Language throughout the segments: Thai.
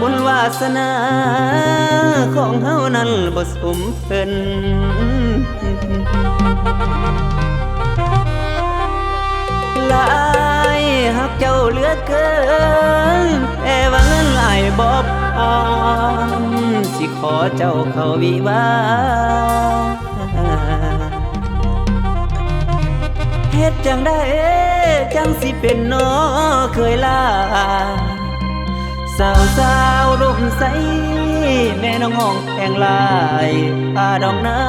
บุญวาสนาของเฮานั้นบ่สมเพิ่นหลายฮักเจ้าเหลือเกินแต่ว่าเงินหลายบ่พอสิขอเจ้าเข้าวิวาเฮ็ดจังได้จังสิเป็นน้อเคยลาสาวร่มใสแม่น้องห้องแพงลายดอกนา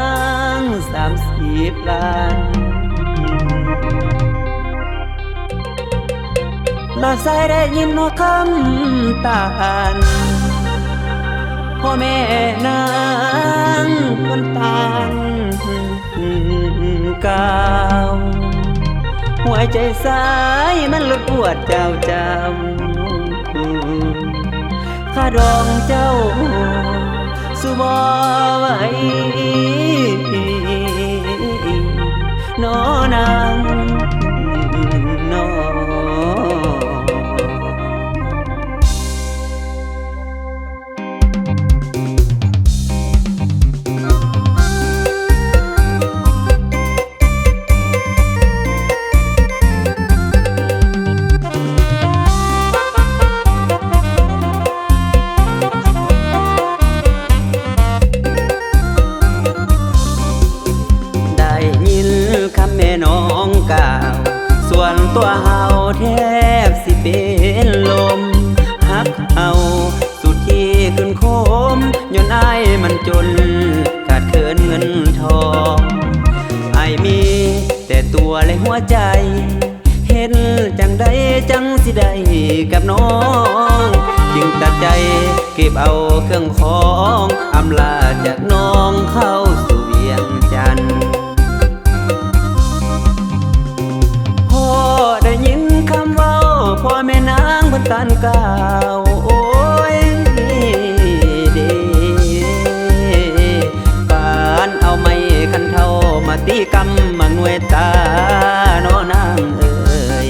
ง30 ล้านลาใส่ได้ยินว่าคำตานพ่อแม่นางคนตานกาวหัวใจสายมันลดปวดเจ้าข้าดองเจ้าสุบ่ไหวนอนางนอน้องกล่าวส่วนตัวเฮาแทบสิเป็นลมฮักเอาสุดที่ขึ้นโคมย้อนอายมันจนขาดเขินเงินทองอายมีแต่ตัวและหัวใจเห็นจังใดจังสิได้กับน้องจึงตัดใจเก็บเอาเครื่องของอำลาจากน้องเข้าสู่เวียงจันทน์ได้ยินคำเว้าพ่อแม่นางเพิ่นตันกล่าวโอ้ยเด้การเอาไม้คันเท่ามาตีกำมาหน่วยตาโนนางเอ่ย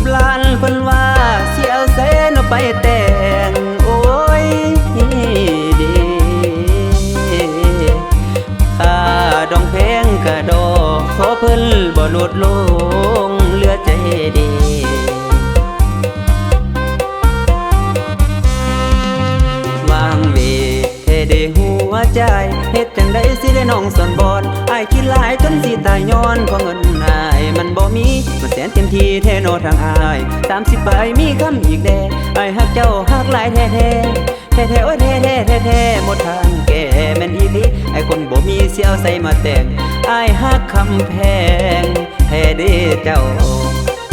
30 ล้านเพิ่นว่าเสียเอาเสนเอาไปแต่งโอ้ยดองเพลงกระดอกขอเพิ่นบ่ลดลงเหลือใจดีวางเวเทเดหัวใจเฮ็ดจังได้สิได้น้องสอนบอนอายคิดหลายจนสิตายย้อนเพราะเงินอายมันบ่มีมันแสนเต็มทีแท้โนทางอาย30 ใบมีคำอีกแด่อายฮักเจ้าฮักหลายแท้โอ้ยแท้หมดทางแก่แม่นอีหลีไอ้คนบ่มีเสียวใส่มาแต่งอายฮักคำแพงแท้เด้เจ้า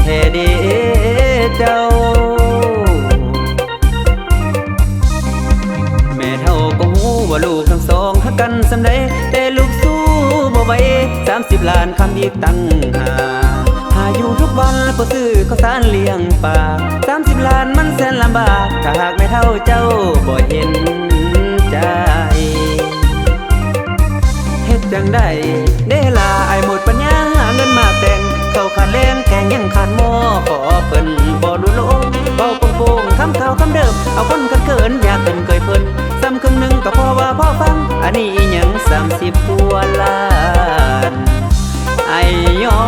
แท้เด้เจ้าแม่เฒ่าก็ฮู้ว่าลูกทั้งสองฮักกันส่ำใดแต่ลูกสู้บ่ไหว30 ล้านคำอีกตั้งหาอยู่ทุกวันก็ซื้อข้าวสารเลี้ยงปาก30 ล้านมันแสนลำบากถ้าหากไม่เท่าเจ้าบ่เห็นใจเฮ็ดจังได้เด้ล่ะไอ้หมดปัญญาหาเงินมาแต่งเข้าขาดแรงแกงยังขาดหม้อขอเพิ่นบ่รู้โลงเบาโป่งคำข่าวคำเดิมเอาคนกันเกินอยากเป็นเคยเพิ่นซ้ำครึ่งหนึ่งก็พอว่าพอฟังอันนี้ยัง30 กว่าล้านไอ้ยอ